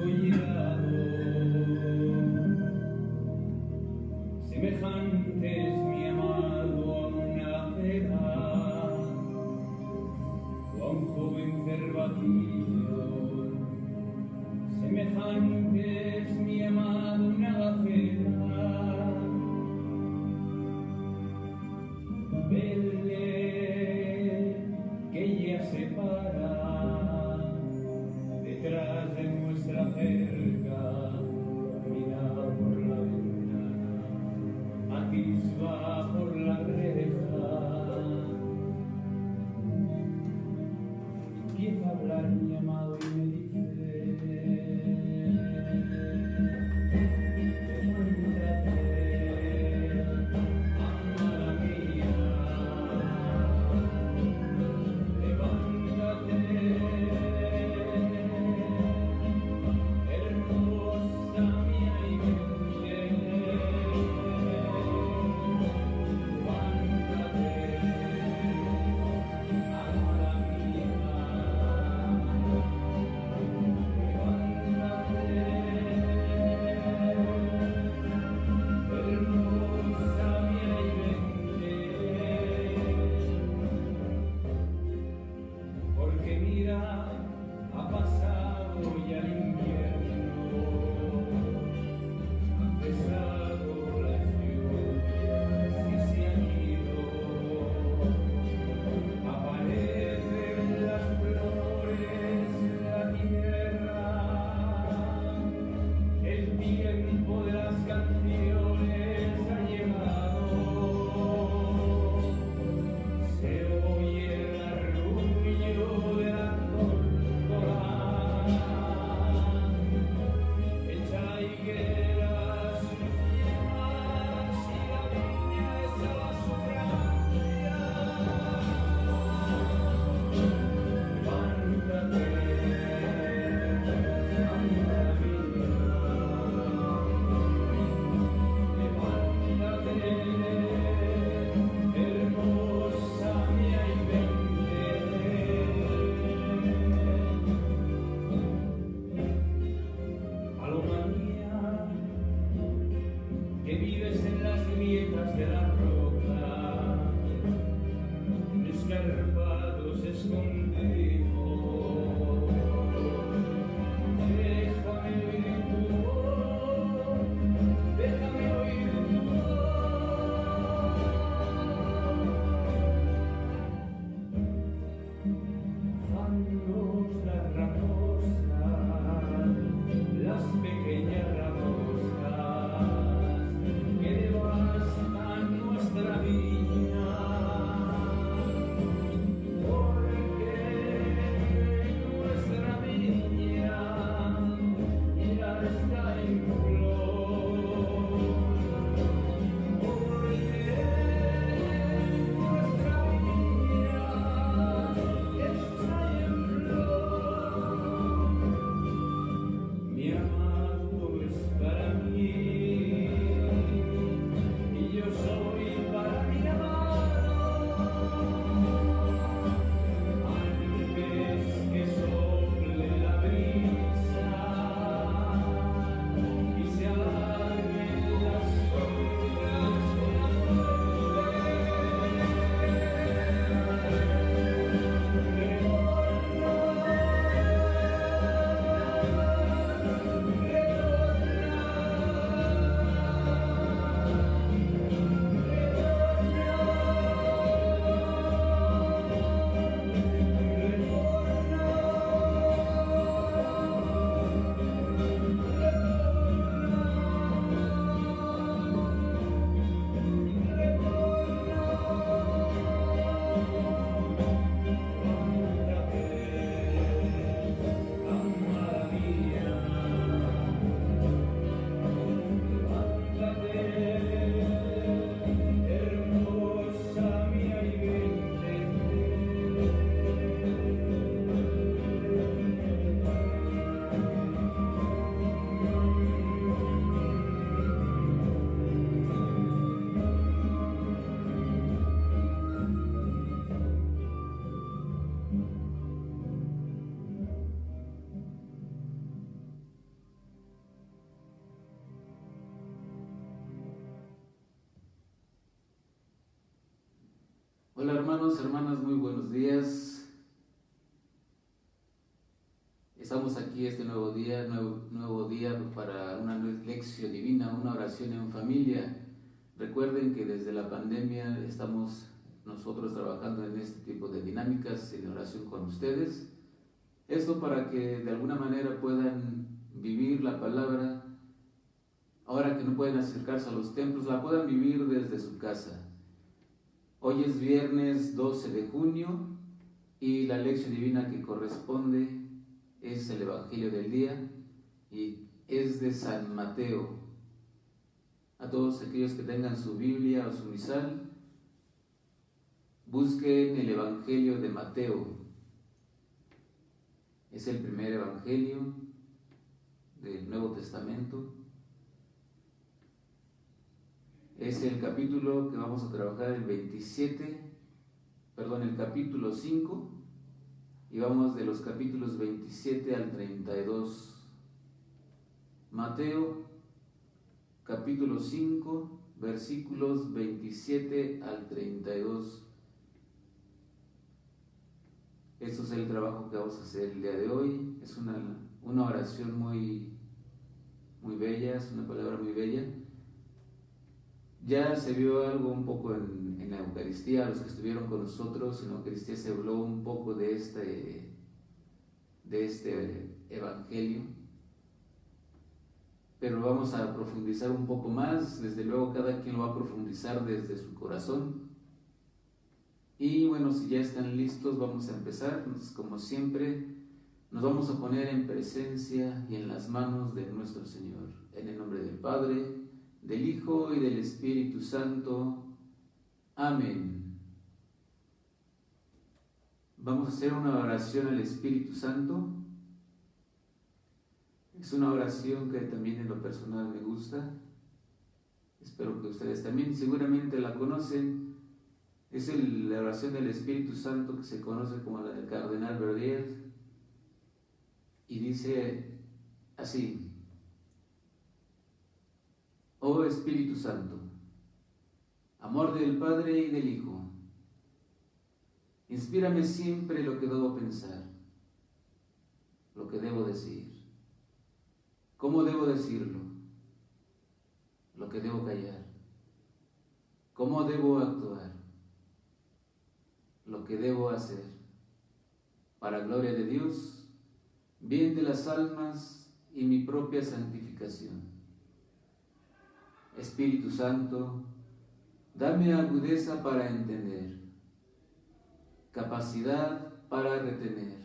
descollado. Semejante es mi amado a una cera o a un joven cervatillo. Semejante es mi amado a una gacela. Vele que ella se para detrás de nuestra cerca, mira por la ventana, atisba por la reja. Empieza a hablar mi amado y me dice: hermosa mía y Hola hermanos, hermanas, muy buenos días. Estamos aquí este nuevo día para una lección divina, una oración en familia. Recuerden que desde la pandemia estamos nosotros trabajando en este tipo de dinámicas en oración con ustedes. Esto para que de alguna manera puedan vivir la palabra, ahora que no pueden acercarse a los templos, la puedan vivir desde su casa. Hoy es viernes 12 de junio y la lección divina que corresponde es el Evangelio del día y es de San Mateo. A todos aquellos que tengan su Biblia o su misal, busquen el Evangelio de Mateo. Es el primer Evangelio del Nuevo Testamento. Es el capítulo que vamos a trabajar el capítulo 5, y vamos de los capítulos 27 al 32. Mateo, capítulo 5, versículos 27 al 32. Esto es el trabajo que vamos a hacer el día de hoy. Es una oración muy bella, es una palabra muy bella. Ya se vio algo un poco en la Eucaristía, los que estuvieron con nosotros en la Eucaristía se habló un poco de este Evangelio, pero vamos a profundizar un poco más. Desde luego cada quien lo va a profundizar desde su corazón. Y bueno, si ya están listos, vamos a empezar. Como siempre, nos vamos a poner en presencia y en las manos de nuestro Señor. En el nombre del Padre, del Hijo y del Espíritu Santo. Amén. Vamos a hacer una oración al Espíritu Santo. Es una oración que también en lo personal me gusta. Espero que ustedes también seguramente la conocen. Es la oración del Espíritu Santo que se conoce como la del Cardenal Verdier. Y dice así: Oh Espíritu Santo, amor del Padre y del Hijo, inspírame siempre lo que debo pensar, lo que debo decir, cómo debo decirlo, lo que debo callar, cómo debo actuar, lo que debo hacer, para gloria de Dios, bien de las almas y mi propia santificación. Espíritu Santo, dame agudeza para entender, capacidad para retener,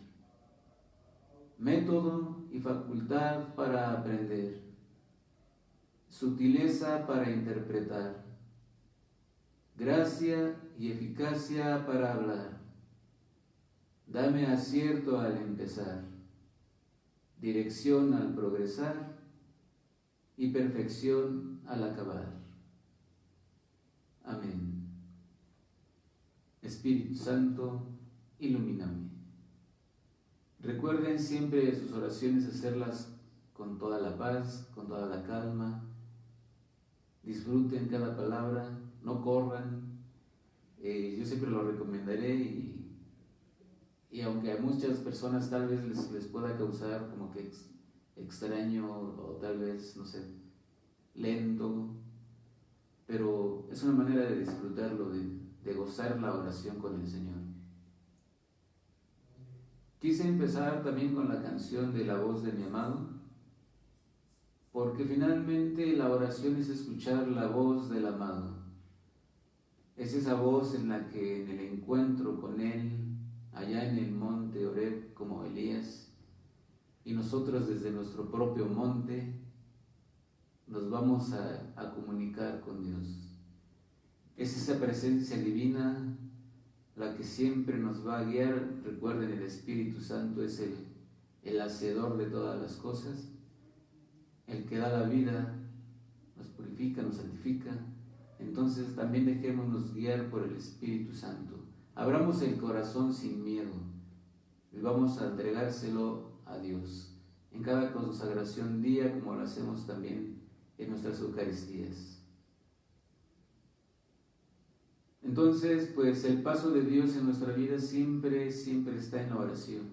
método y facultad para aprender, sutileza para interpretar, gracia y eficacia para hablar. Dame acierto al empezar, dirección al progresar y perfección al acabar. Amén. Espíritu Santo, ilumíname. Recuerden siempre sus oraciones hacerlas con toda la paz, con toda la calma. Disfruten cada palabra, no corran. Yo siempre lo recomendaré y aunque a muchas personas tal vez les pueda causar como que extraño o tal vez, no sé, lento, pero es una manera de disfrutarlo, de gozar la oración con el Señor. Quise empezar también con la canción de La Voz de mi Amado, porque finalmente la oración es escuchar la voz del amado. Es esa voz en la que en el encuentro con Él, allá en el monte Horeb como Elías, y nosotros desde nuestro propio monte, nos vamos a comunicar con Dios. Es esa presencia divina la que siempre nos va a guiar. Recuerden, el Espíritu Santo es el hacedor de todas las cosas, el que da la vida, nos purifica, nos santifica. Entonces también dejémonos guiar por el Espíritu Santo. Abramos el corazón sin miedo y vamos a entregárselo a Dios en cada consagración día, como lo hacemos también en nuestras Eucaristías. Entonces, pues el paso de Dios en nuestra vida siempre está en la oración.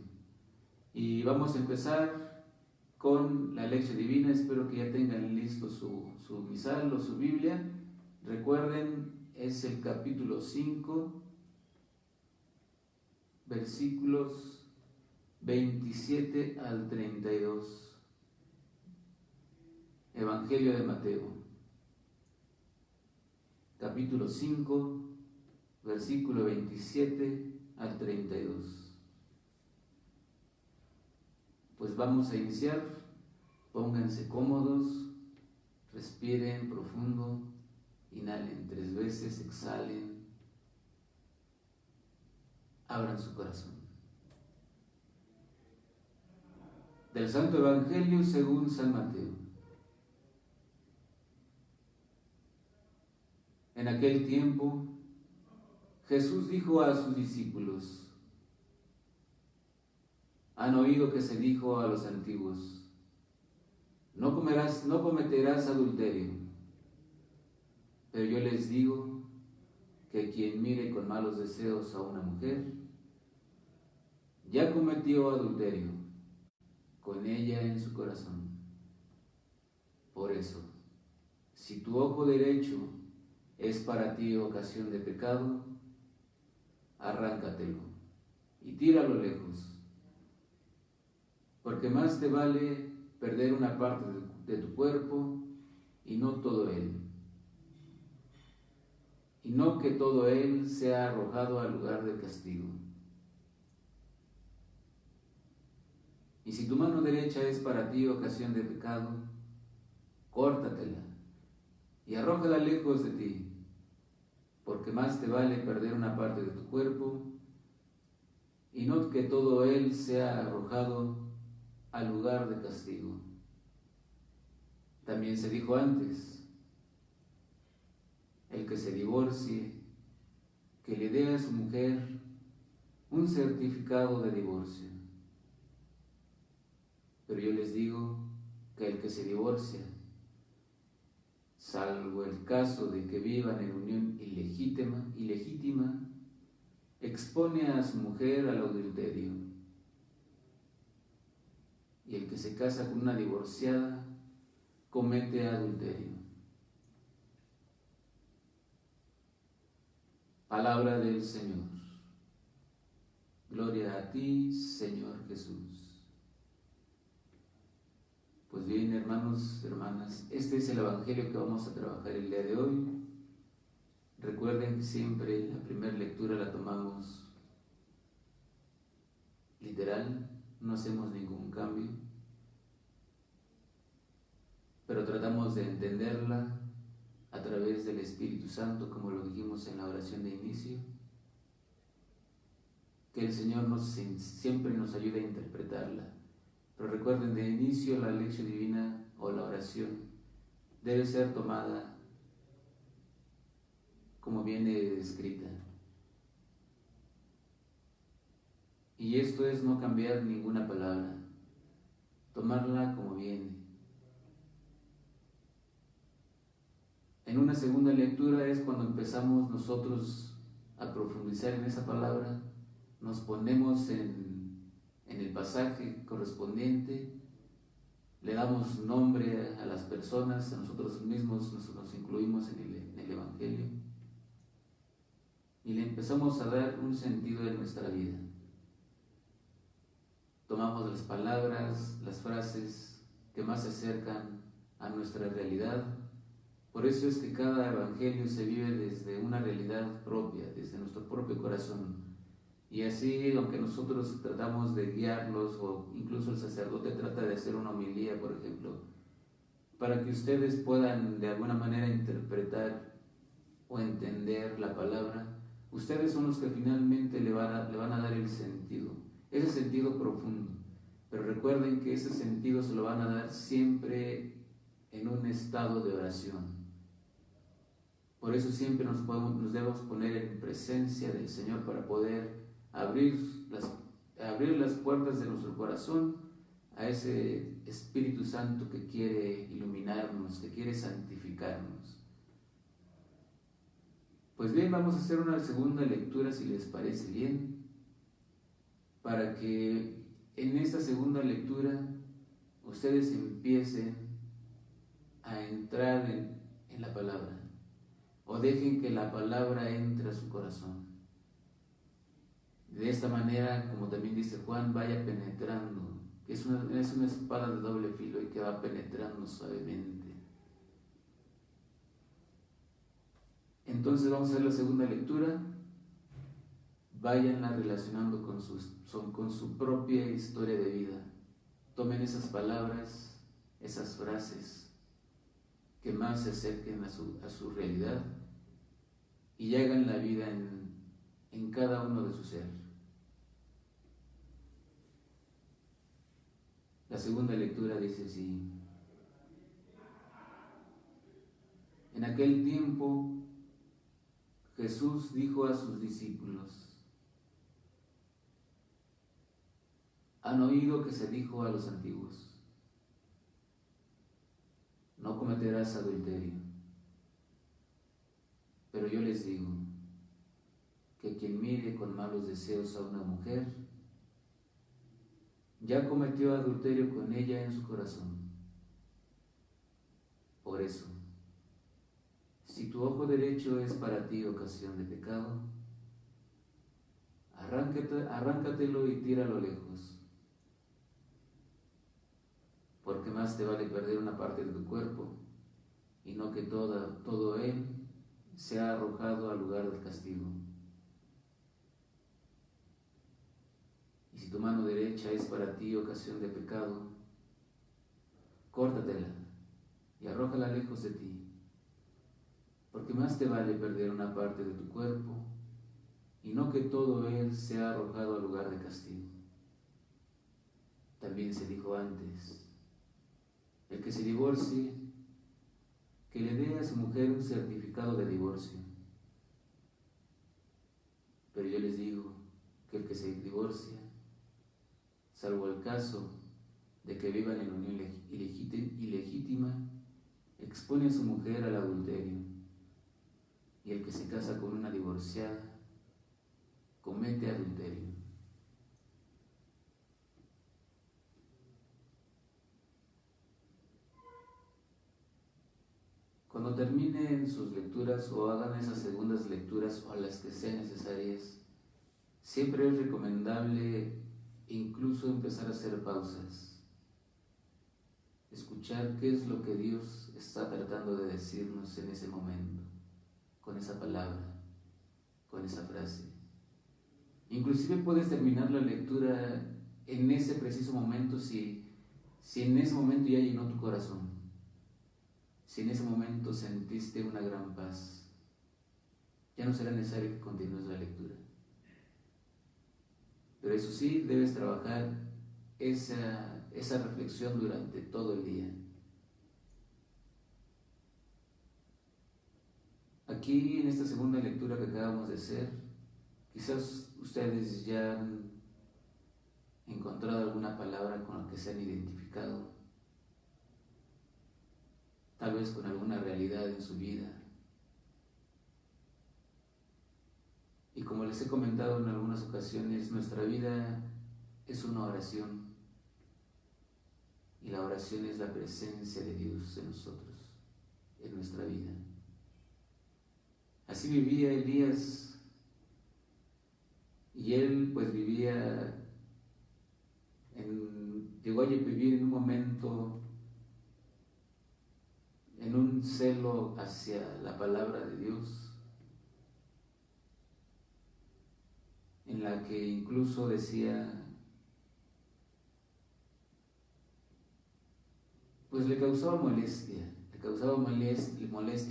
Y vamos a empezar con la lección divina. Espero que ya tengan listo su misal o su Biblia. Recuerden, es el capítulo 5, versículos 27 al 32. Evangelio de Mateo, capítulo 5, versículo 27 al 32. Pues vamos a iniciar. Pónganse cómodos, respiren profundo, inhalen 3 veces, exhalen, abran su corazón. Del Santo Evangelio según San Mateo. En aquel tiempo, Jesús dijo a sus discípulos: han oído que se dijo a los antiguos: no cometerás adulterio. Pero yo les digo que quien mire con malos deseos a una mujer, ya cometió adulterio con ella en su corazón. Por eso, si tu ojo derecho es para ti ocasión de pecado, arráncatelo y tíralo lejos, porque más te vale perder una parte de tu cuerpo y no todo él, y no que todo él sea arrojado al lugar del castigo. Y si tu mano derecha es para ti ocasión de pecado, córtatela y arrójala lejos de ti, porque más te vale perder una parte de tu cuerpo y no que todo él sea arrojado al lugar de castigo. También se dijo antes: el que se divorcie, que le dé a su mujer un certificado de divorcio. Pero yo les digo que el que se divorcia, salvo el caso de que vivan en unión ilegítima, expone a su mujer al adulterio. Y el que se casa con una divorciada comete adulterio. Palabra del Señor. Gloria a ti, Señor Jesús. Pues bien, hermanos, hermanas, este es el Evangelio que vamos a trabajar el día de hoy. Recuerden que siempre la primera lectura la tomamos literal, no hacemos ningún cambio, pero tratamos de entenderla a través del Espíritu Santo, como lo dijimos en la oración de inicio. Que el Señor siempre nos ayude a interpretarla. Pero recuerden, de inicio la lección divina o la oración debe ser tomada como viene escrita. Y esto es no cambiar ninguna palabra, tomarla como viene. En una segunda lectura es cuando empezamos nosotros a profundizar en esa palabra, nos ponemos en el pasaje correspondiente, le damos nombre a las personas, a nosotros mismos nos incluimos en el Evangelio y le empezamos a dar un sentido en nuestra vida. Tomamos las palabras, las frases que más se acercan a nuestra realidad. Por eso es que cada evangelio se vive desde una realidad propia, desde nuestro propio corazón. Y así, aunque nosotros tratamos de guiarlos, o incluso el sacerdote trata de hacer una homilía, por ejemplo, para que ustedes puedan de alguna manera interpretar o entender la palabra, ustedes son los que finalmente le van a dar el sentido, ese sentido profundo. Pero recuerden que ese sentido se lo van a dar siempre en un estado de oración. Por eso siempre nos debemos poner en presencia del Señor para poder abrir las puertas de nuestro corazón a ese Espíritu Santo que quiere iluminarnos, que quiere santificarnos. Pues bien, vamos a hacer una segunda lectura, si les parece bien, para que en esta segunda lectura ustedes empiecen a entrar en la palabra, o dejen que la palabra entre a su corazón. De esta manera, como también dice Juan, vaya penetrando, que es una espada de doble filo y que va penetrando suavemente. Entonces vamos a hacer la segunda lectura. Váyanla relacionando con su propia historia de vida. Tomen esas palabras, esas frases que más se acerquen a su realidad y hagan la vida en cada uno de su ser. La segunda lectura dice así: en aquel tiempo Jesús dijo a sus discípulos: han oído que se dijo a los antiguos, no cometerás adulterio. Pero yo les digo que quien mire con malos deseos a una mujer, ya cometió adulterio con ella en su corazón. Por eso, si tu ojo derecho es para ti ocasión de pecado, arráncatelo y tíralo lejos, porque más te vale perder una parte de tu cuerpo y no que todo él sea arrojado al lugar del castigo. Y si tu mano derecha es para ti ocasión de pecado, córtatela y arrójala lejos de ti, porque más te vale perder una parte de tu cuerpo y no que todo él sea arrojado al lugar de castigo. También se dijo antes: el que se divorcie, que le dé a su mujer un certificado de divorcio. Pero yo les digo que el que se divorcia, salvo el caso de que vivan en unión ilegítima, expone a su mujer al adulterio, y el que se casa con una divorciada comete adulterio. Cuando terminen sus lecturas o hagan esas segundas lecturas o las que sean necesarias, siempre es recomendable incluso empezar a hacer pausas, escuchar qué es lo que Dios está tratando de decirnos en ese momento, con esa palabra, con esa frase. Inclusive puedes terminar la lectura en ese preciso momento si en ese momento ya llenó tu corazón, si en ese momento sentiste una gran paz. Ya no será necesario que continúes la lectura. Pero eso sí, debes trabajar esa reflexión durante todo el día. Aquí, en esta segunda lectura que acabamos de hacer, quizás ustedes ya han encontrado alguna palabra con la que se han identificado, tal vez con alguna realidad en su vida. Y como les he comentado en algunas ocasiones, nuestra vida es una oración, y la oración es la presencia de Dios en nosotros, en nuestra vida. Así vivía Elías, y él pues llegó a vivir en un momento, en un celo hacia la palabra de Dios, en la que incluso decía, pues le causaba molestia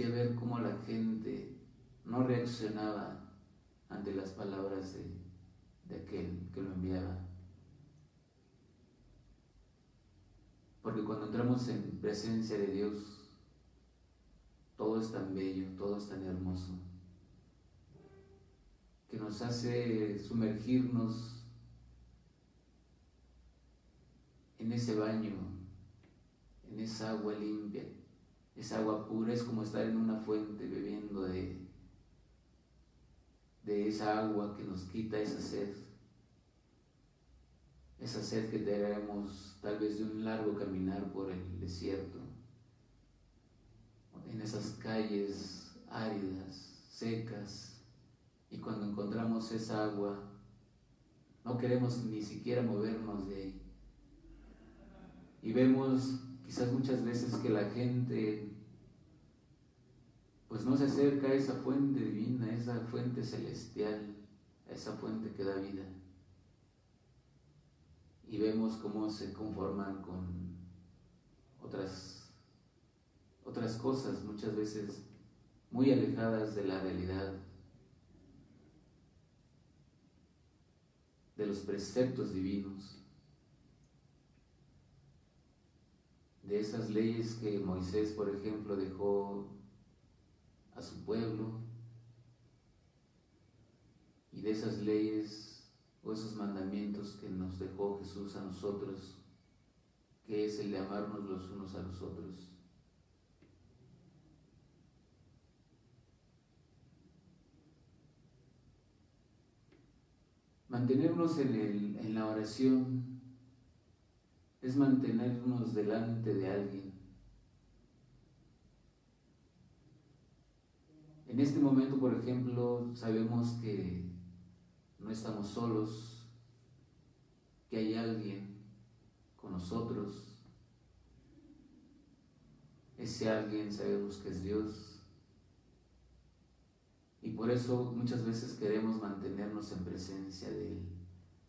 ver cómo la gente no reaccionaba ante las palabras de aquel que lo enviaba. Porque cuando entramos en presencia de Dios, todo es tan bello, todo es tan hermoso, que nos hace sumergirnos en ese baño, en esa agua limpia, esa agua pura. Es como estar en una fuente bebiendo de de esa agua que nos quita esa sed que traemos tal vez de un largo caminar por el desierto, en esas calles áridas, secas, y cuando encontramos esa agua, no queremos ni siquiera movernos de ahí. Y vemos quizás muchas veces que la gente pues no se acerca a esa fuente divina, a esa fuente celestial, a esa fuente que da vida. Y vemos cómo se conforman con otras cosas, muchas veces muy alejadas de la realidad, de los preceptos divinos, de esas leyes que Moisés, por ejemplo, dejó a su pueblo, y de esas leyes o esos mandamientos que nos dejó Jesús a nosotros, que es el de amarnos los unos a los otros. Mantenernos en la oración es mantenernos delante de alguien. En este momento, por ejemplo, sabemos que no estamos solos, que hay alguien con nosotros. Ese alguien sabemos que es Dios. Y por eso muchas veces queremos mantenernos en presencia de Él,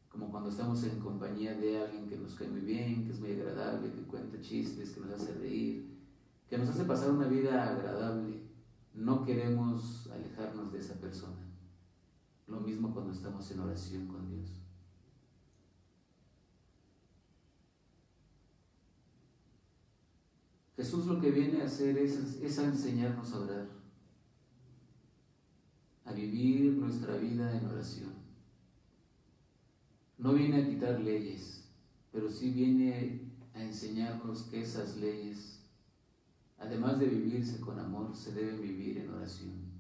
como cuando estamos en compañía de alguien que nos cae muy bien, que es muy agradable, que cuenta chistes, que nos hace reír, que nos hace pasar una vida agradable. No queremos alejarnos de esa persona. Lo mismo cuando estamos en oración con Dios. Jesús lo que viene a hacer es a enseñarnos a orar, a vivir nuestra vida en oración. No viene a quitar leyes, pero sí viene a enseñarnos que esas leyes, además de vivirse con amor, se deben vivir en oración.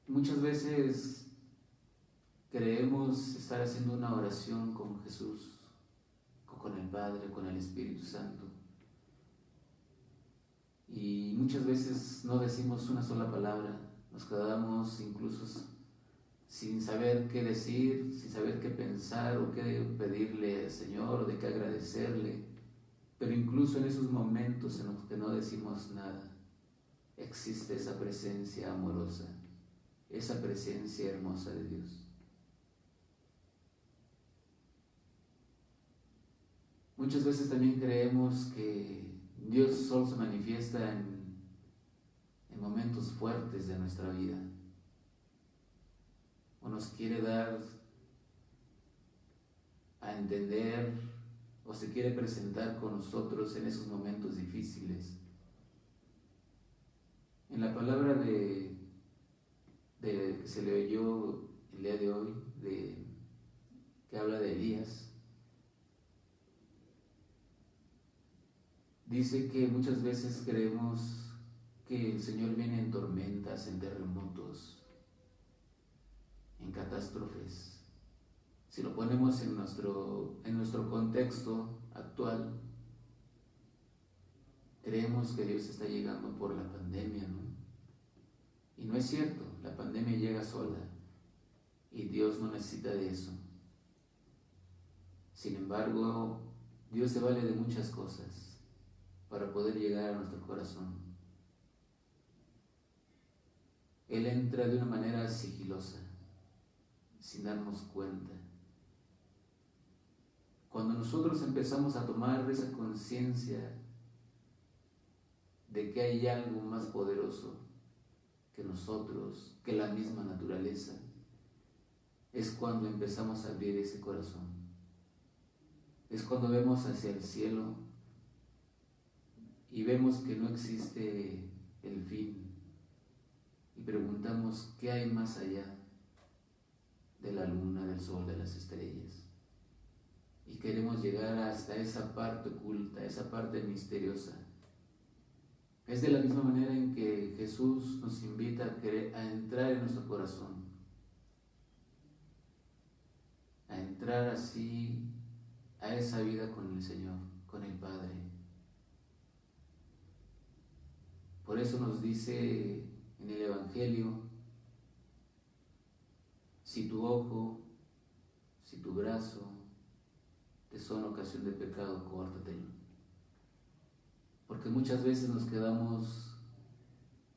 Muchas veces creemos estar haciendo una oración con Jesús, con el Padre, con el Espíritu Santo. Y muchas veces no decimos una sola palabra, nos quedamos incluso sin saber qué decir, sin saber qué pensar o qué pedirle al Señor o de qué agradecerle. Pero incluso en esos momentos en los que no decimos nada, existe esa presencia amorosa, esa presencia hermosa de Dios. Muchas veces también creemos que Dios solo se manifiesta en momentos fuertes de nuestra vida, o nos quiere dar a entender, o se quiere presentar con nosotros en esos momentos difíciles. En la palabra que se leyó el día de hoy, que habla de Elías, dice que muchas veces creemos que el Señor viene en tormentas, en terremotos, en catástrofes. Si lo ponemos en nuestro contexto actual, creemos que Dios está llegando por la pandemia, ¿no? Y no es cierto, la pandemia llega sola y Dios no necesita de eso. Sin embargo, Dios se vale de muchas cosas para poder llegar a nuestro corazón. Él entra de una manera sigilosa, sin darnos cuenta. Cuando nosotros empezamos a tomar esa conciencia de que hay algo más poderoso que nosotros, que la misma naturaleza, es cuando empezamos a abrir ese corazón. Es cuando vemos hacia el cielo y vemos que no existe el fin y preguntamos qué hay más allá de la luna, del sol, de las estrellas. Y queremos llegar hasta esa parte oculta, esa parte misteriosa, Es de la misma manera en que Jesús nos invita a entrar en nuestro corazón, a entrar así a esa vida con el Señor, con el Padre. Por eso nos dice en el Evangelio, si tu ojo, si tu brazo te son ocasión de pecado, córtatelo. Porque muchas veces nos quedamos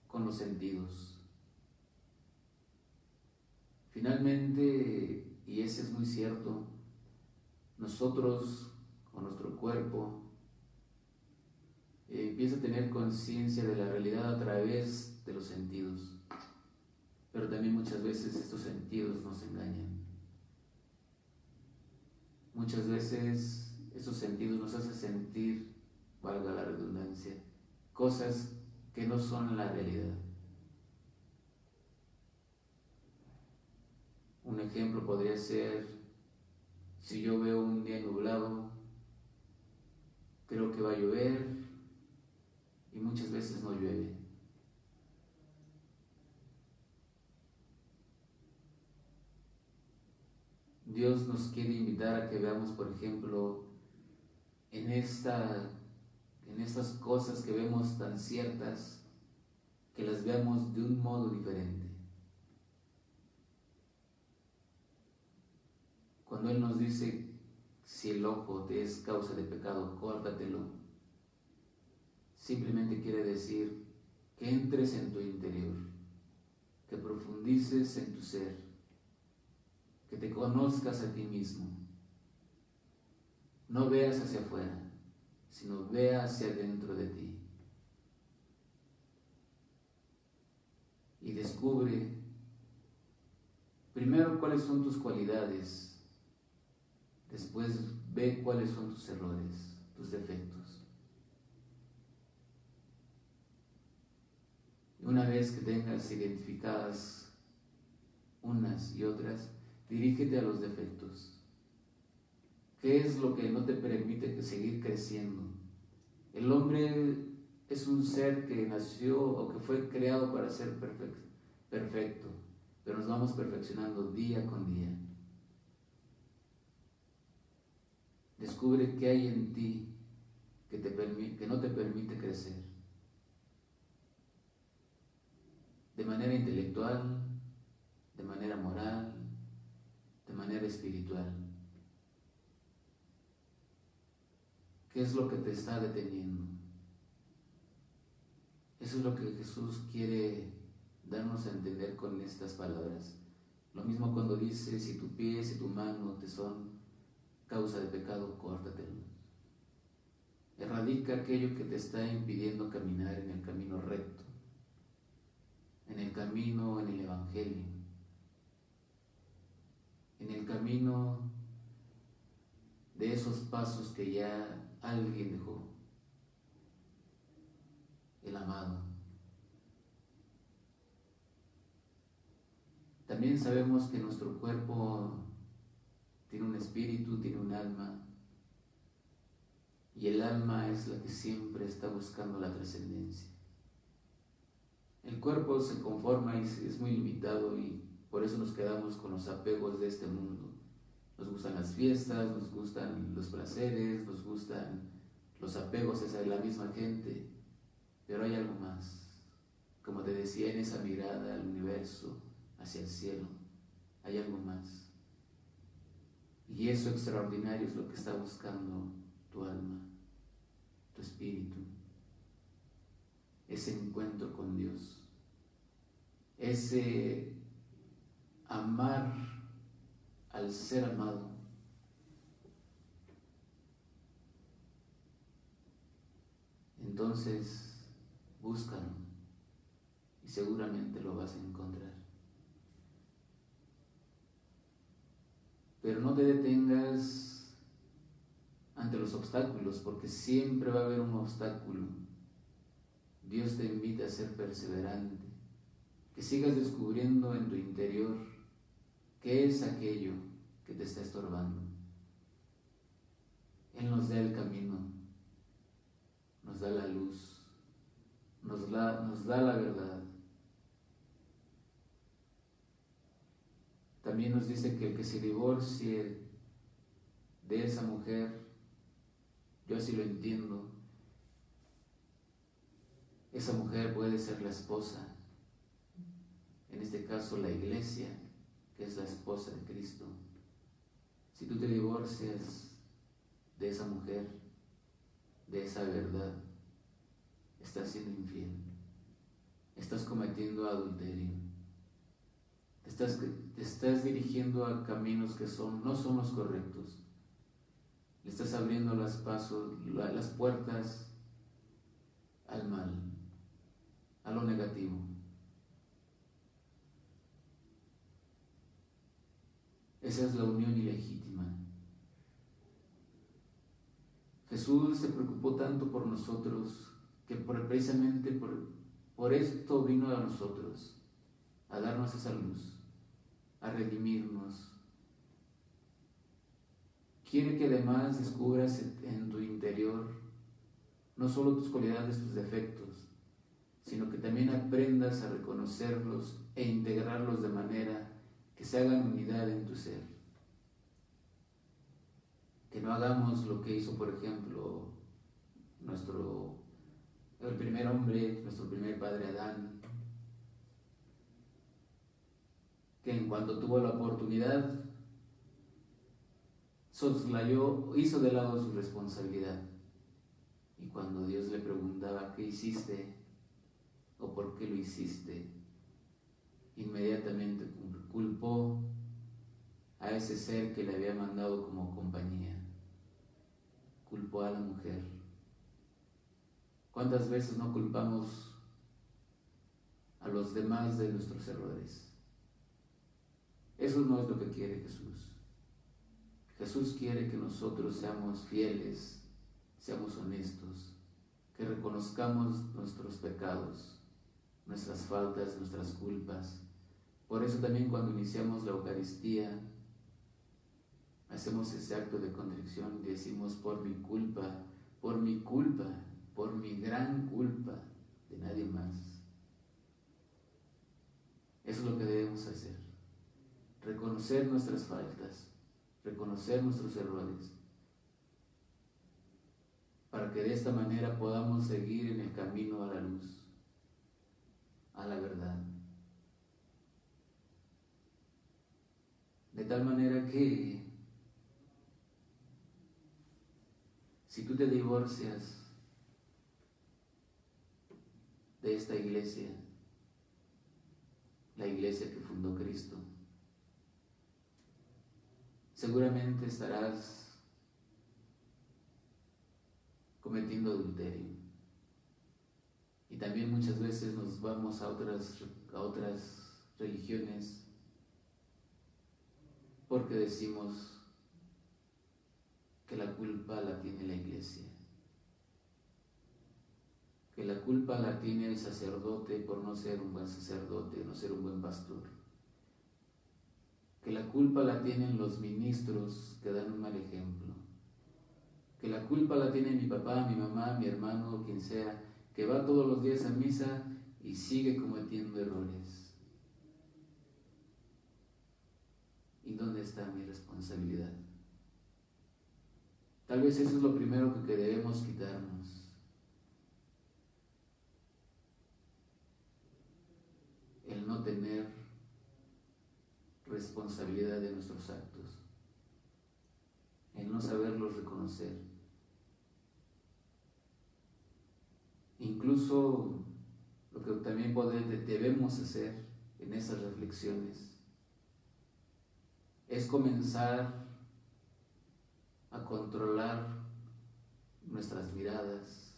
con los sentidos. Finalmente, y ese es muy cierto, nosotros con nuestro cuerpo empieza a tener conciencia de la realidad a través de los sentidos, pero también muchas veces estos sentidos nos engañan. Muchas veces esos sentidos nos hacen sentir, valga la redundancia, cosas que no son la realidad. Un ejemplo podría ser, si yo veo un día nublado, creo que va a llover y muchas veces no llueve. Dios nos quiere invitar a que veamos, por ejemplo, en estas cosas que vemos tan ciertas, que las veamos de un modo diferente. Cuando Él nos dice, si el ojo te es causa de pecado, córtatelo, simplemente quiere decir que entres en tu interior, que profundices en tu ser, que te conozcas a ti mismo. No veas hacia afuera, sino vea hacia dentro de ti. Y descubre primero cuáles son tus cualidades, después ve cuáles son tus errores, tus defectos. Y una vez que tengas identificadas unas y otras, dirígete a los defectos. ¿Qué es lo que no te permite seguir creciendo? El hombre es un ser que nació o que fue creado para ser perfecto, pero nos vamos perfeccionando día con día. Descubre qué hay en ti que no te permite crecer. De manera intelectual, de manera moral, de manera espiritual. ¿Qué es lo que te está deteniendo? Eso es lo que Jesús quiere darnos a entender con estas palabras. Lo mismo cuando dice, si tu pie y tu mano te son causa de pecado, córtatelo. Erradica aquello que te está impidiendo caminar en el camino recto, en el camino, en el Evangelio, en el camino de esos pasos que ya alguien dejó, el amado. También sabemos que nuestro cuerpo tiene un espíritu, tiene un alma, y el alma es la que siempre está buscando la trascendencia. El cuerpo se conforma y es muy limitado, y por eso nos quedamos con los apegos de este mundo. Nos gustan las fiestas, nos gustan los placeres, nos gustan los apegos hacia la misma gente, pero hay algo más. Como te decía, en esa mirada al universo, hacia el cielo, hay algo más. Y eso extraordinario es lo que está buscando tu alma, tu espíritu. Ese encuentro con Dios, ese amar al ser amado. Entonces, búscalo y seguramente lo vas a encontrar. Pero no te detengas ante los obstáculos, porque siempre va a haber un obstáculo. Dios te invita a ser perseverante, que sigas descubriendo en tu interior qué es aquello que te está estorbando. Él nos da el camino, nos da la luz, nos da la verdad. También nos dice que el que se divorcie de esa mujer, yo así lo entiendo, esa mujer puede ser la esposa, en este caso la iglesia, que es la esposa de Cristo. Si tú te divorcias de esa mujer, de esa verdad, estás siendo infiel, estás cometiendo adulterio, te estás dirigiendo a caminos que no son los correctos, le estás abriendo las puertas al mal, a lo negativo. Esa es la unión ilegítima. Jesús se preocupó tanto por nosotros que precisamente por esto vino a nosotros, a darnos esa luz, a redimirnos. Quiere que además descubras en tu interior no solo tus cualidades, tus defectos, sino que también aprendas a reconocerlos e integrarlos de manera que se hagan unidad en tu ser. Que no hagamos lo que hizo, por ejemplo, el primer hombre, nuestro primer padre Adán, que en cuanto tuvo la oportunidad, hizo de lado su responsabilidad. Y cuando Dios le preguntaba qué hiciste o por qué lo hiciste, inmediatamente culpó a ese ser que le había mandado como compañía, culpó a la mujer. ¿Cuántas veces no culpamos a los demás de nuestros errores? Eso no es lo que quiere Jesús. Jesús quiere que nosotros seamos fieles, seamos honestos, que reconozcamos nuestros pecados, nuestras faltas, nuestras culpas. Por eso también cuando iniciamos la Eucaristía, hacemos ese acto de contrición y decimos: por mi culpa, por mi culpa, por mi gran culpa, de nadie más. Eso es lo que debemos hacer, reconocer nuestras faltas, reconocer nuestros errores, para que de esta manera podamos seguir en el camino a la luz, a la verdad. De tal manera que si tú te divorcias de esta iglesia, la iglesia que fundó Cristo, seguramente estarás cometiendo adulterio. Y también muchas veces nos vamos a otras religiones porque decimos que la culpa la tiene la iglesia, que la culpa la tiene el sacerdote por no ser un buen sacerdote, no ser un buen pastor, que la culpa la tienen los ministros que dan un mal ejemplo, que la culpa la tiene mi papá, mi mamá, mi hermano, quien sea, que va todos los días a misa y sigue cometiendo errores. ¿Y dónde está mi responsabilidad? Tal vez eso es lo primero que debemos quitarnos. El no tener responsabilidad de nuestros actos, el no saberlos reconocer. Incluso lo que también debemos hacer en esas reflexiones es comenzar a controlar nuestras miradas,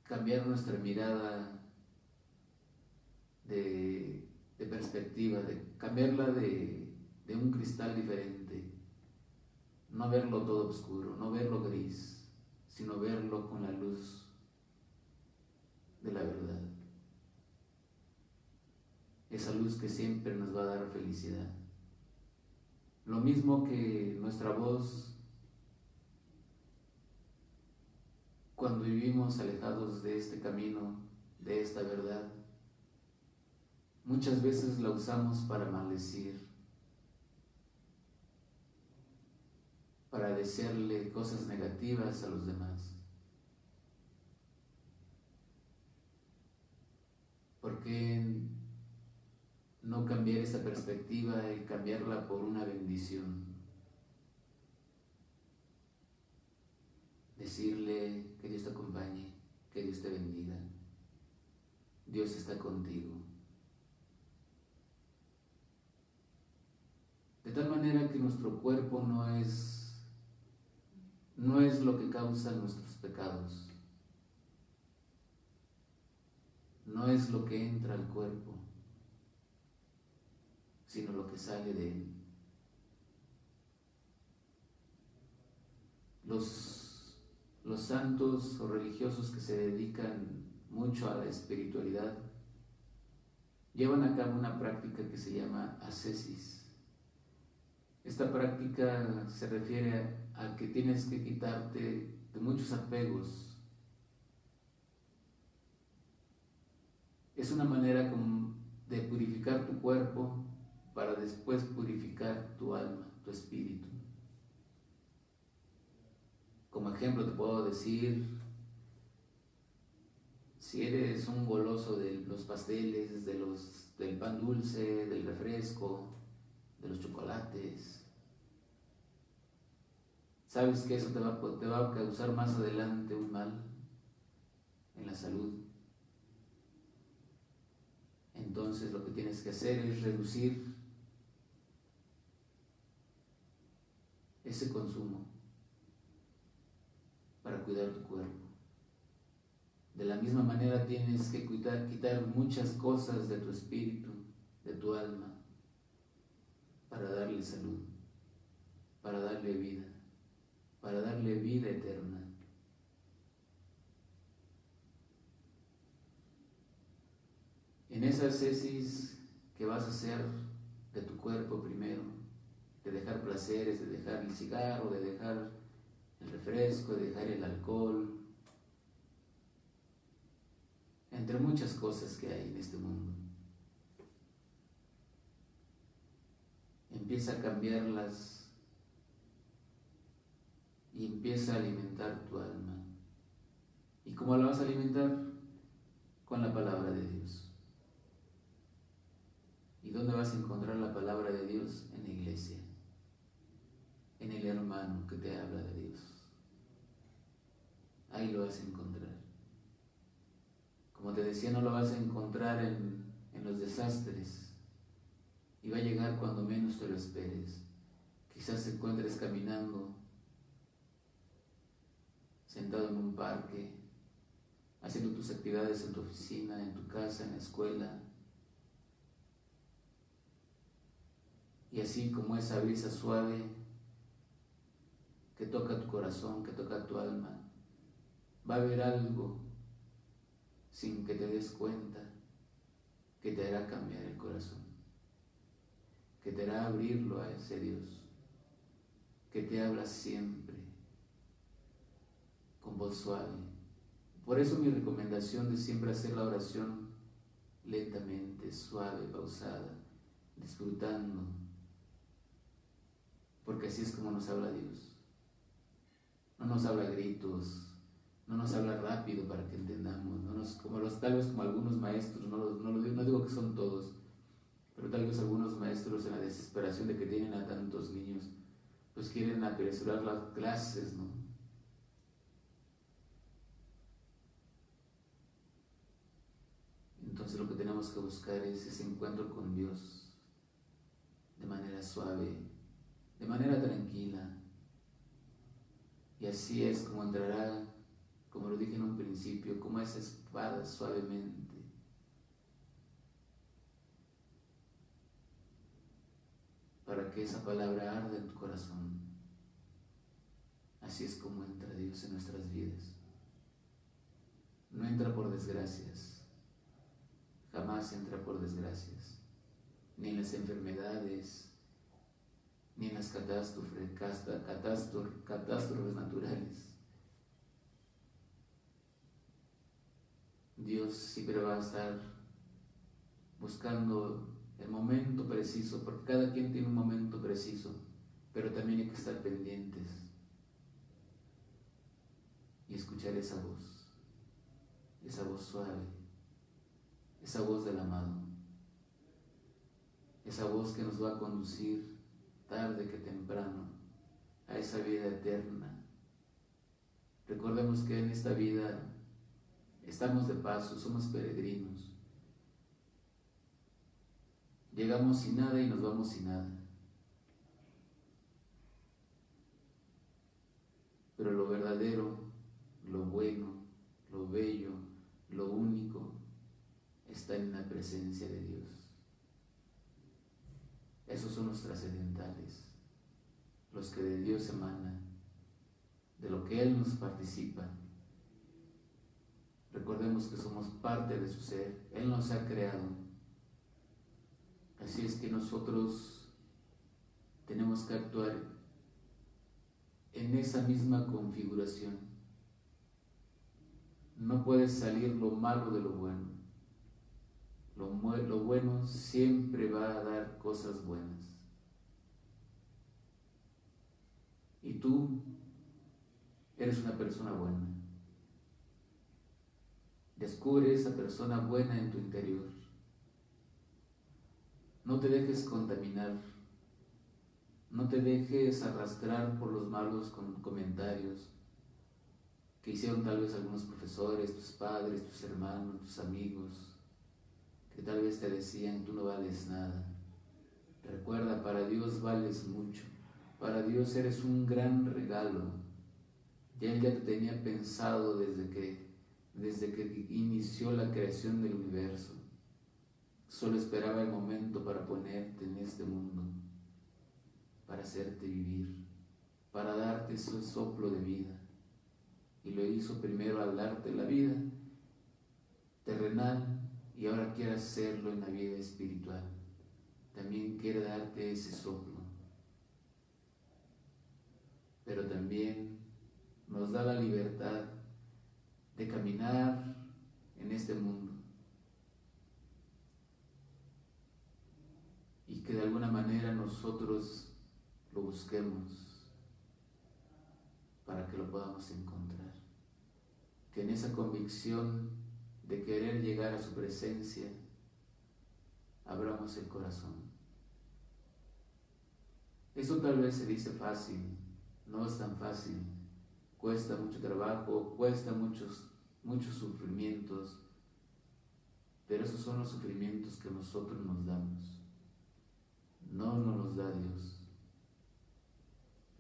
cambiar nuestra mirada de perspectiva, cambiarla de un cristal diferente, no verlo todo oscuro, no verlo gris, sino verlo con la luz de la verdad. Esa luz que siempre nos va a dar felicidad. Lo mismo que nuestra voz, cuando vivimos alejados de este camino, de esta verdad, muchas veces la usamos para maldecir, para desearle cosas negativas a los demás. ¿Por qué no cambiar esa perspectiva y cambiarla por una bendición? Decirle que Dios te acompañe, que Dios te bendiga. Dios está contigo. De tal manera que nuestro cuerpo no es lo que causa nuestros pecados. No es lo que entra al cuerpo, sino lo que sale de él. Los santos o religiosos que se dedican mucho a la espiritualidad llevan a cabo una práctica que se llama ascesis. Esta práctica se refiere a que tienes que quitarte de muchos apegos. Es una manera de purificar tu cuerpo para después purificar tu alma, tu espíritu. Como ejemplo te puedo decir, si eres un goloso de los pasteles, del pan dulce, del refresco, de los chocolates, sabes que eso te va a causar más adelante un mal en la salud. Entonces lo que tienes que hacer es reducir ese consumo para cuidar tu cuerpo. De la misma manera tienes que quitar muchas cosas de tu espíritu, de tu alma, para darle salud, para darle vida eterna. En esa ascesis que vas a hacer de tu cuerpo primero, de dejar placeres, de dejar el cigarro, de dejar el refresco, de dejar el alcohol, entre muchas cosas que hay en este mundo. Empieza a cambiarlas y empieza a alimentar tu alma. ¿Y cómo la vas a alimentar? Con la palabra de Dios. ¿Y dónde vas a encontrar la palabra de Dios? En la iglesia, en el hermano que te habla de Dios. Ahí lo vas a encontrar. Como te decía, no lo vas a encontrar en los desastres, y va a llegar cuando menos te lo esperes. Quizás te encuentres caminando, sentado en un parque, haciendo tus actividades en tu oficina, en tu casa, en la escuela, y así como esa brisa suave que toca tu corazón, que toca tu alma, va a haber algo sin que te des cuenta que te hará cambiar el corazón, que te hará abrirlo a ese Dios que te habla siempre con voz suave. Por eso mi recomendación de siempre hacer la oración lentamente, suave, pausada, disfrutando, porque así es como nos habla Dios. No nos habla a gritos, no nos habla rápido para que entendamos, tal vez como algunos maestros, no digo que son todos, pero tal vez algunos maestros en la desesperación de que tienen a tantos niños, pues quieren apresurar las clases, ¿no? Entonces lo que tenemos que buscar es ese encuentro con Dios de manera suave, de manera tranquila, y así es como entrará, como lo dije en un principio, como esa espada suavemente. Para que esa palabra arda en tu corazón. Así es como entra Dios en nuestras vidas. No entra por desgracias, jamás entra por desgracias, ni en las enfermedades, ni en las catástrofes naturales. Dios siempre va a estar buscando el momento preciso, porque cada quien tiene un momento preciso, pero también hay que estar pendientes y escuchar esa voz suave, esa voz del amado, esa voz que nos va a conducir tarde que temprano a esa vida eterna. Recordemos que en esta vida estamos de paso, somos peregrinos. Llegamos sin nada y nos vamos sin nada. Pero lo verdadero, lo bueno, lo bello, lo único, está en la presencia de Dios. Esos son los trascendentales, los que de Dios emanan, de lo que Él nos participa. Recordemos que somos parte de su ser, Él nos ha creado. Así es que nosotros tenemos que actuar en esa misma configuración. No puede salir lo malo de lo bueno. Lo bueno siempre va a dar cosas buenas. Y tú eres una persona buena. Descubre esa persona buena en tu interior. No te dejes contaminar. No te dejes arrastrar por los malos comentarios que hicieron tal vez algunos profesores, tus padres, tus hermanos, tus amigos, que tal vez te decían: tú no vales nada. Recuerda, para Dios vales mucho. Para Dios eres un gran regalo. Él ya te tenía pensado desde que inició la creación del universo. Solo esperaba el momento para ponerte en este mundo, para hacerte vivir, para darte ese soplo de vida. Y lo hizo primero al darte la vida terrenal, y ahora quiere hacerlo en la vida espiritual. También quiere darte ese soplo. Pero también nos da la libertad de caminar en este mundo. Y que de alguna manera nosotros lo busquemos para que lo podamos encontrar. Que en esa convicción de querer llegar a su presencia, abramos el corazón. Eso tal vez se dice fácil, no es tan fácil. Cuesta mucho trabajo, cuesta muchos sufrimientos, pero esos son los sufrimientos que nosotros nos damos. No nos los da Dios.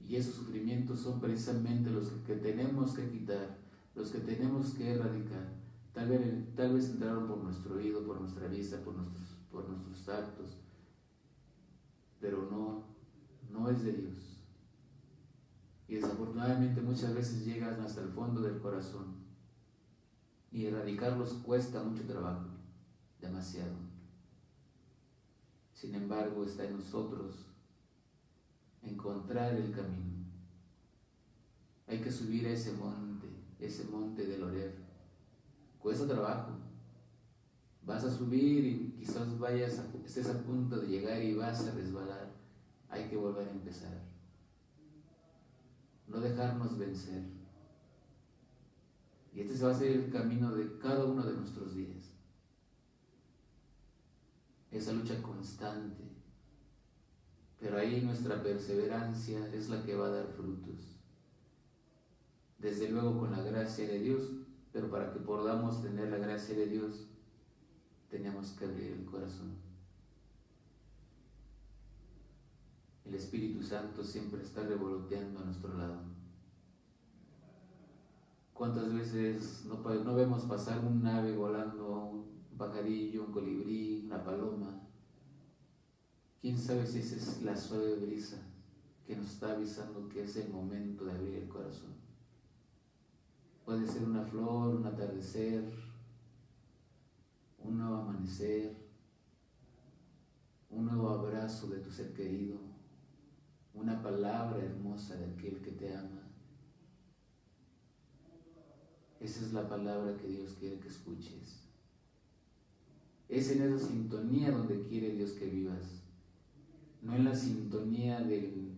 Y esos sufrimientos son precisamente los que tenemos que quitar, los que tenemos que erradicar. Tal vez entraron por nuestro oído, por nuestra vista, por nuestros actos, pero no es de Dios. Y desafortunadamente muchas veces llegan hasta el fondo del corazón y erradicarlos cuesta mucho trabajo, demasiado. Sin embargo, está en nosotros encontrar el camino. Hay que subir a ese monte del Oreb. Cuesta trabajo. Vas a subir y quizás estés a punto de llegar y vas a resbalar. Hay que volver a empezar. No dejarnos vencer. Y este va a ser el camino de cada uno de nuestros días. Esa lucha constante. Pero ahí nuestra perseverancia es la que va a dar frutos. Desde luego con la gracia de Dios, pero para que podamos tener la gracia de Dios, tenemos que abrir el corazón. El Espíritu Santo siempre está revoloteando a nuestro lado. ¿Cuántas veces no vemos pasar un ave volando, un pajarillo, un colibrí, una paloma? ¿Quién sabe si esa es la suave brisa que nos está avisando que es el momento de abrir el corazón? Puede ser una flor, un atardecer, un nuevo amanecer, un nuevo abrazo de tu ser querido, una palabra hermosa de aquel que te ama. Esa es la palabra que Dios quiere que escuches. Es en esa sintonía donde quiere Dios que vivas, no en la sintonía de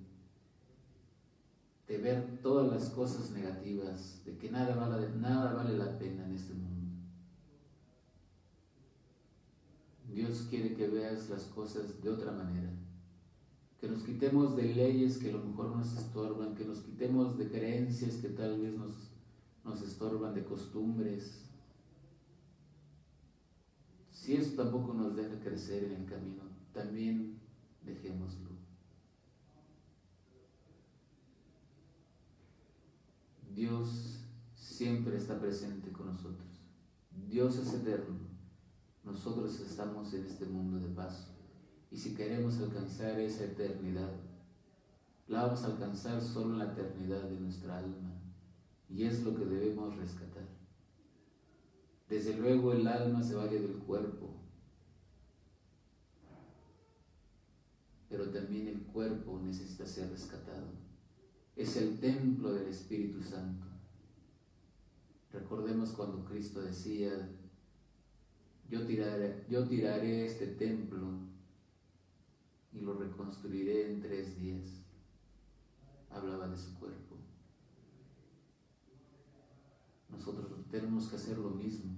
ver todas las cosas negativas, de que nada vale la pena en este mundo. Dios quiere que veas las cosas de otra manera, que nos quitemos de leyes que a lo mejor nos estorban, que nos quitemos de creencias que tal vez nos estorban, de costumbres. Si eso tampoco nos deja crecer en el camino, también dejémoslo. Dios siempre está presente con nosotros. Dios es eterno. Nosotros estamos en este mundo de paso. Y si queremos alcanzar esa eternidad, la vamos a alcanzar solo en la eternidad de nuestra alma. Y es lo que debemos rescatar. Desde luego el alma se vale del cuerpo, pero también el cuerpo necesita ser rescatado. Es el templo del Espíritu Santo. Recordemos cuando Cristo decía: yo tiraré este templo y lo reconstruiré en 3 días. Hablaba de su cuerpo. Nosotros tenemos que hacer lo mismo.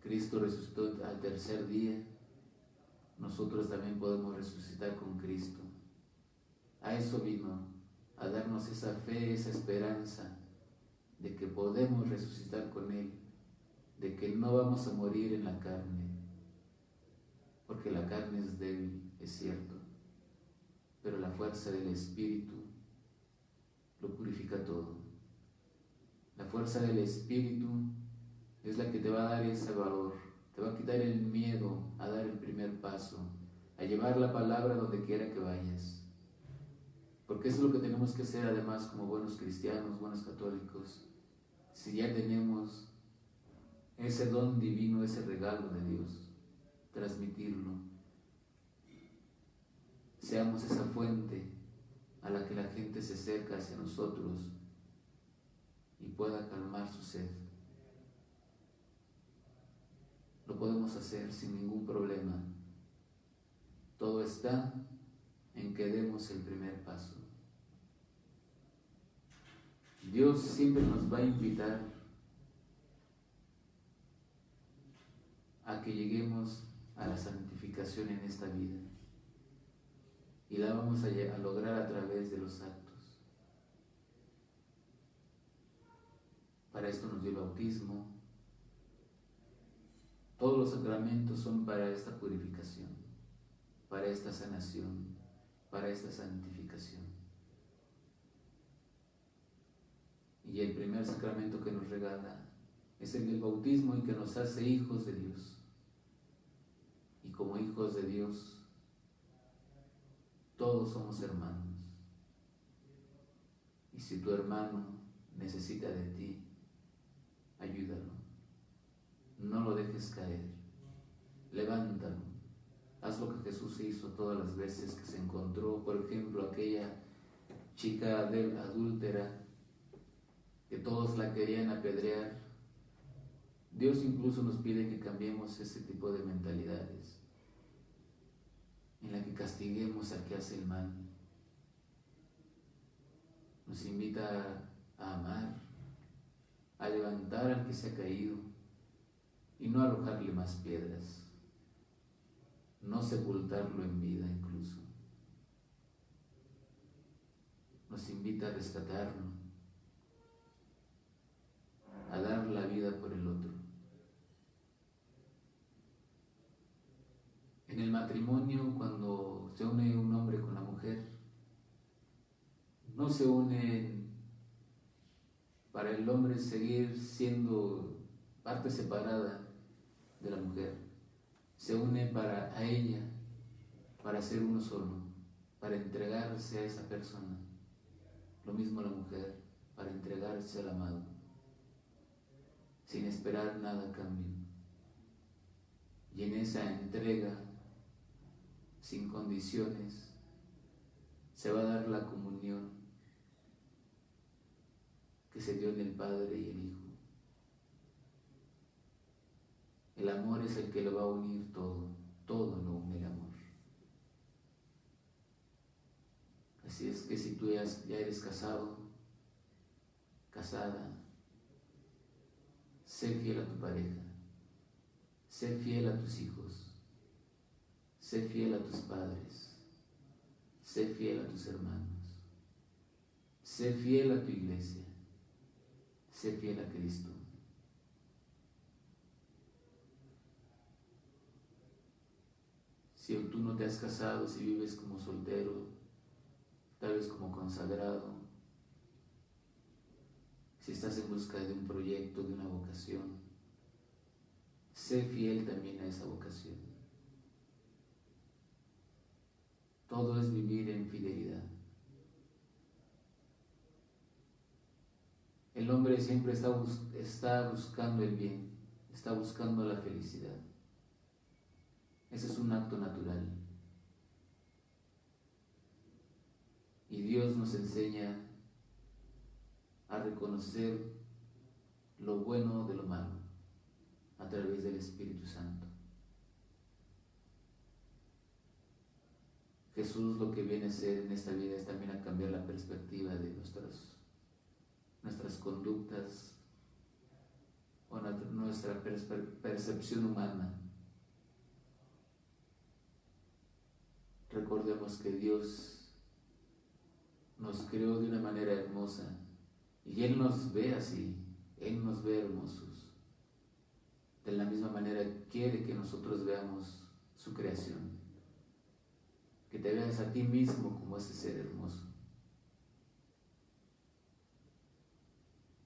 Cristo resucitó al 3er día. Nosotros también podemos resucitar con Cristo. A eso vino, a darnos esa fe, esa esperanza de que podemos resucitar con Él, de que no vamos a morir en la carne, porque la carne es débil, es cierto, pero la fuerza del Espíritu lo purifica todo. La fuerza del Espíritu es la que te va a dar ese valor, te va a quitar el miedo a dar el primer paso, a llevar la palabra donde quiera que vayas. Porque eso es lo que tenemos que hacer además como buenos cristianos, buenos católicos. Si ya tenemos ese don divino, ese regalo de Dios, transmitirlo. Seamos esa fuente a la que la gente se acerca hacia nosotros y pueda calmar su sed. Lo podemos hacer sin ningún problema. Todo está en que demos el primer paso. Dios siempre nos va a invitar a que lleguemos a la santificación en esta vida, y la vamos a lograr a través de los actos. Para esto nos dio el bautismo. Todos los sacramentos son para esta purificación, para esta sanación, para esta santificación. Y el primer sacramento que nos regala es el del bautismo, y que nos hace hijos de Dios. Y como hijos de Dios, todos somos hermanos. Y si tu hermano necesita de ti, ayúdalo. No lo dejes caer. Levántalo. Haz lo que Jesús hizo todas las veces que se encontró, por ejemplo, aquella chica adúltera que todos la querían apedrear. Dios incluso nos pide que cambiemos ese tipo de mentalidades, en la que castiguemos al que hace el mal. Nos invita a amar, a levantar al que se ha caído y no arrojarle más piedras, no sepultarlo en vida incluso. Nos invita a rescatarlo, a dar la vida por el otro. En el matrimonio, cuando se une un hombre con la mujer, no se unen para el hombre seguir siendo parte separada de la mujer. Se une para a ella, para ser uno solo, para entregarse a esa persona. Lo mismo la mujer, para entregarse al amado, sin esperar nada a cambio. Y en esa entrega, sin condiciones, se va a dar la comunión se dio en el Padre y el Hijo. El amor es el que lo va a unir todo, todo lo une el amor. Así es que si tú ya eres casado, casada, sé fiel a tu pareja, sé fiel a tus hijos, sé fiel a tus padres, sé fiel a tus hermanos, sé fiel a tu iglesia, sé fiel a Cristo. Si tú no te has casado, si vives como soltero, tal vez como consagrado, si estás en busca de un proyecto, de una vocación, sé fiel también a esa vocación. Todo es vivir en fidelidad. El hombre siempre está buscando el bien, está buscando la felicidad. Ese es un acto natural. Y Dios nos enseña a reconocer lo bueno de lo malo a través del Espíritu Santo. Jesús lo que viene a hacer en esta vida es también a cambiar la perspectiva de nuestras conductas o nuestra percepción humana. Recordemos que Dios nos creó de una manera hermosa y Él nos ve así, Él nos ve hermosos. De la misma manera quiere que nosotros veamos su creación, que te veas a ti mismo como ese ser hermoso,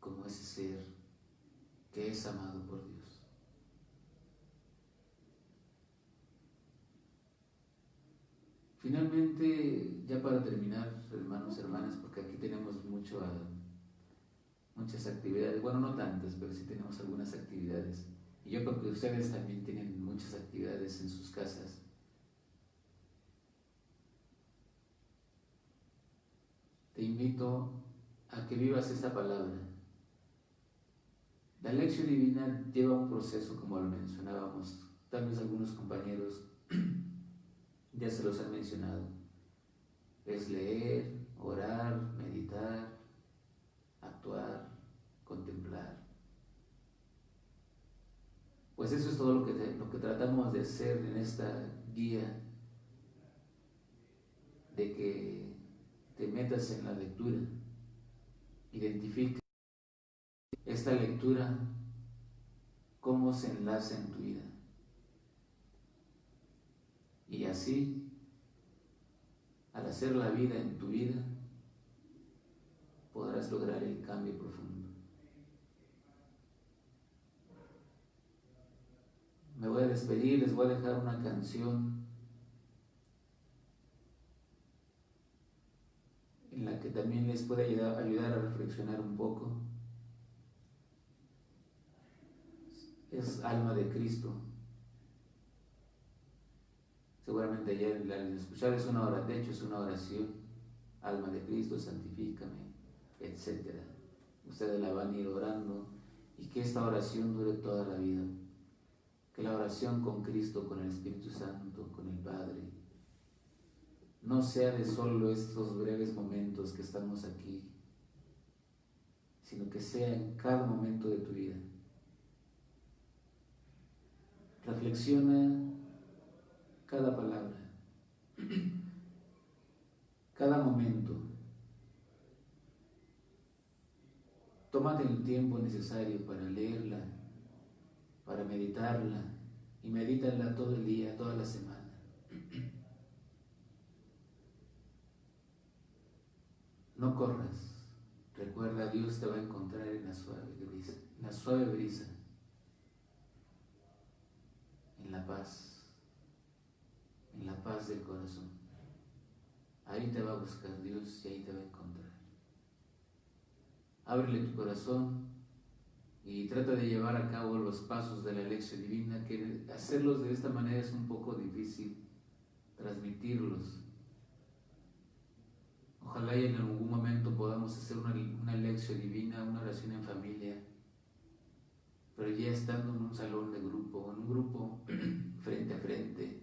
como ese ser que es amado por Dios. Finalmente, ya para terminar, hermanos, hermanas, porque aquí tenemos muchas actividades, bueno, no tantas, pero sí tenemos algunas actividades. Y yo creo que ustedes también tienen muchas actividades en sus casas. Te invito a que vivas esta palabra. La lección divina lleva un proceso, como lo mencionábamos, tal vez algunos compañeros ya se los han mencionado. Es leer, orar, meditar, actuar, contemplar. Pues eso es todo lo que tratamos de hacer en esta guía, de que te metas en la lectura, identifiques esta lectura, cómo se enlaza en tu vida. Y así, al hacer la vida en tu vida, podrás lograr el cambio profundo. Me voy a despedir, les voy a dejar una canción en la que también les puede ayudar a reflexionar un poco. Es Alma de Cristo. Seguramente ya al escuchar es una oración, de hecho es una oración. Alma de Cristo, santifícame, etc. Ustedes la van a ir orando y que esta oración dure toda la vida. Que la oración con Cristo, con el Espíritu Santo, con el Padre, no sea de solo estos breves momentos que estamos aquí, sino que sea en cada momento de tu vida. Reflexiona cada palabra, cada momento. Tómate el tiempo necesario para leerla, para meditarla, y medítala todo el día, toda la semana. No corras. Recuerda, Dios te va a encontrar en la suave brisa, en la paz del corazón. Ahí te va a buscar Dios y ahí te va a encontrar. Ábrele tu corazón y trata de llevar a cabo los pasos de la lección divina, que hacerlos de esta manera es un poco difícil, transmitirlos. Ojalá y en algún momento podamos hacer una lección divina, una oración en familia, pero ya estando en un salón de grupo, en un grupo frente a frente,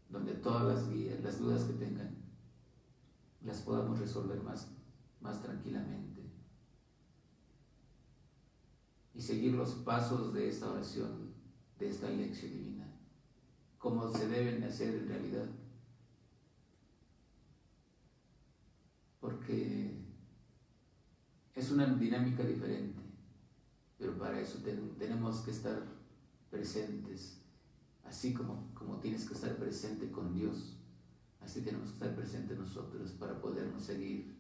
donde todas las dudas que tengan, las podamos resolver más tranquilamente y seguir los pasos de esta oración, de esta lección divina, como se deben hacer en realidad. Porque es una dinámica diferente, pero para eso tenemos que estar presentes, así como tienes que estar presente con Dios, así tenemos que estar presentes nosotros para podernos seguir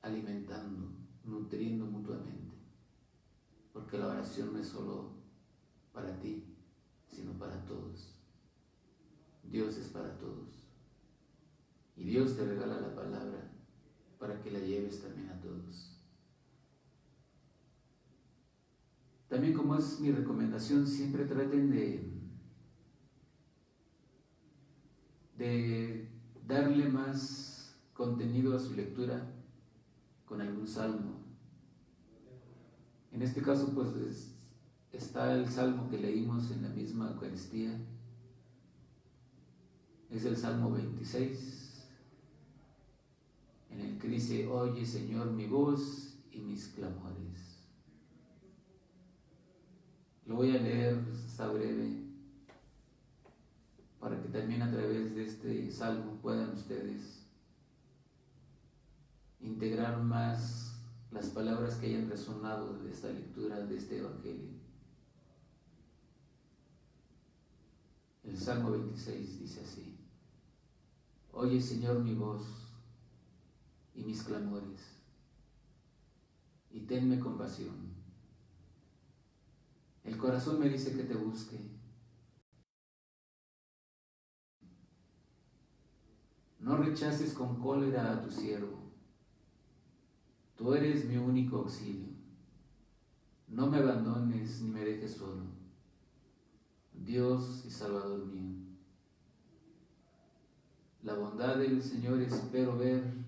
alimentando, nutriendo mutuamente, porque la oración no es solo para ti, sino para todos. Dios es para todos. Y Dios te regala la palabra para que la lleves también a todos. También, como es mi recomendación, siempre traten de darle más contenido a su lectura con algún salmo. En este caso, pues está el salmo que leímos en la misma Eucaristía. Es el Salmo 26. En el que dice: oye, Señor, mi voz y mis clamores. Lo voy a leer, está breve, para que también a través de este salmo puedan ustedes integrar más las palabras que hayan resonado de esta lectura, de este Evangelio. El Salmo 26 dice así: oye, Señor, mi voz y mis clamores, y tenme compasión. El corazón me dice que te busque. No rechaces con cólera a tu siervo. Tú eres mi único auxilio. No me abandones ni me dejes solo, Dios y Salvador mío. La bondad del Señor espero ver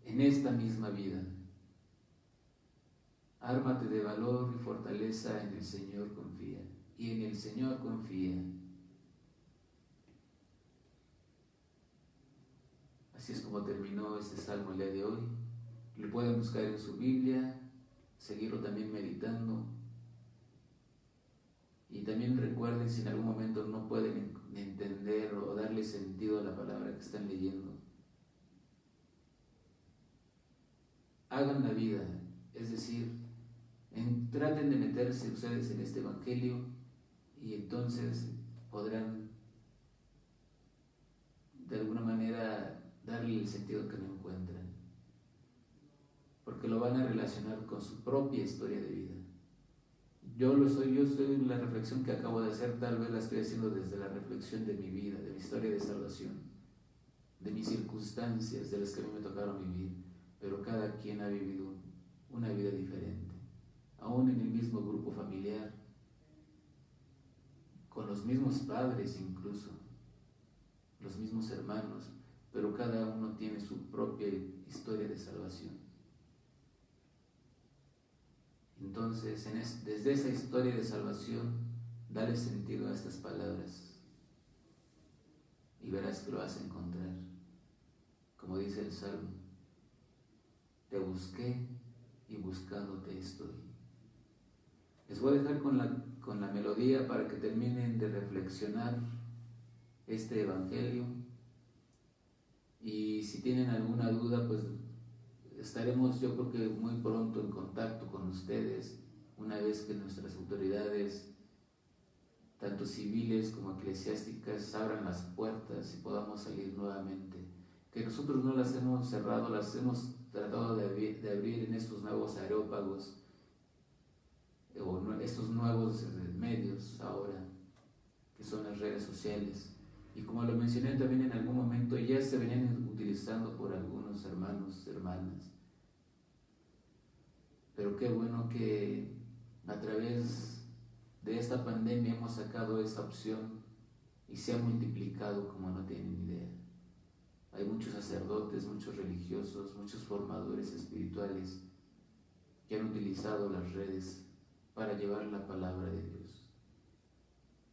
en esta misma vida. Ármate de valor y fortaleza, en el Señor confía, y en el Señor confía. Así es como terminó este salmo el día de hoy. Lo pueden buscar en su Biblia, seguirlo también meditando. Y también recuerden, si en algún momento no pueden entender o darle sentido a la palabra que están leyendo, hagan la vida, es decir, traten de meterse ustedes en este Evangelio y entonces podrán de alguna manera darle el sentido que no encuentran, porque lo van a relacionar con su propia historia de vida. Yo estoy en la reflexión que acabo de hacer, tal vez la estoy haciendo desde la reflexión de mi vida, de mi historia de salvación, de mis circunstancias, de las que a mí me tocaron vivir, pero cada quien ha vivido una vida diferente, aún en el mismo grupo familiar, con los mismos padres incluso, los mismos hermanos, pero cada uno tiene su propia historia de salvación. Entonces, desde esa historia de salvación, dale sentido a estas palabras y verás que lo vas a encontrar. Como dice el Salmo: te busqué y buscándote estoy. Les voy a dejar con la melodía para que terminen de reflexionar este Evangelio, y si tienen alguna duda, pues estaremos, yo creo que muy pronto, en contacto con ustedes, una vez que nuestras autoridades, tanto civiles como eclesiásticas, abran las puertas y podamos salir nuevamente. Que nosotros no las hemos cerrado, las hemos tratado de abrir en estos nuevos aerópagos, o estos nuevos medios ahora, que son las redes sociales. Y como lo mencioné también en algún momento, ya se venían utilizando por algunos hermanos, hermanas. Pero qué bueno que a través de esta pandemia hemos sacado esta opción y se ha multiplicado como no tienen idea. Hay muchos sacerdotes, muchos religiosos, muchos formadores espirituales que han utilizado las redes para llevar la palabra de Dios.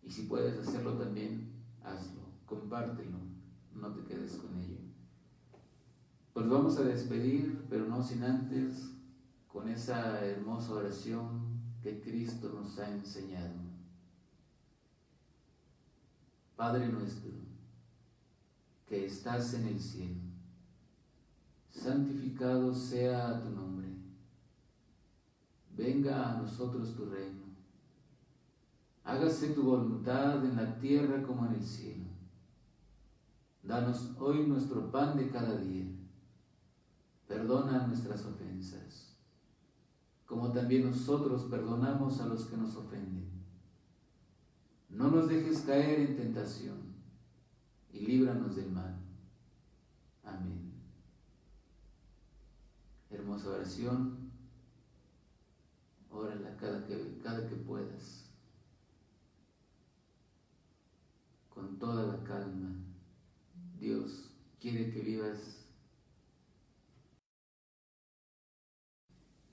Y si puedes hacerlo también, hazlo, compártelo, no te quedes con ello. Pues vamos a despedir, pero no sin antes, con esa hermosa oración que Cristo nos ha enseñado. Padre nuestro, que estás en el cielo, santificado sea tu nombre. Venga a nosotros tu reino. Hágase tu voluntad en la tierra como en el cielo. Danos hoy nuestro pan de cada día. Perdona nuestras ofensas, como también nosotros perdonamos a los que nos ofenden. No nos dejes caer en tentación y líbranos del mal. Amén. Hermosa oración, órala cada que puedas, con toda la calma. Dios quiere que vivas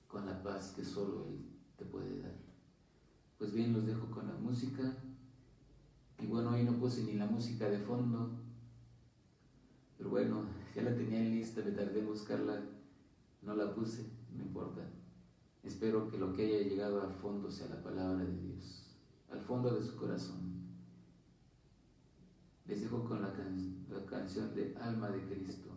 con la paz que solo Él te puede dar. Pues bien, los dejo con la música. Y bueno, hoy no puse ni la música de fondo, pero bueno, ya la tenía en lista, me tardé en buscarla, no la puse, no importa. Espero que lo que haya llegado al fondo sea la palabra de Dios, al fondo de su corazón. Les dejo con la canción de Alma de Cristo.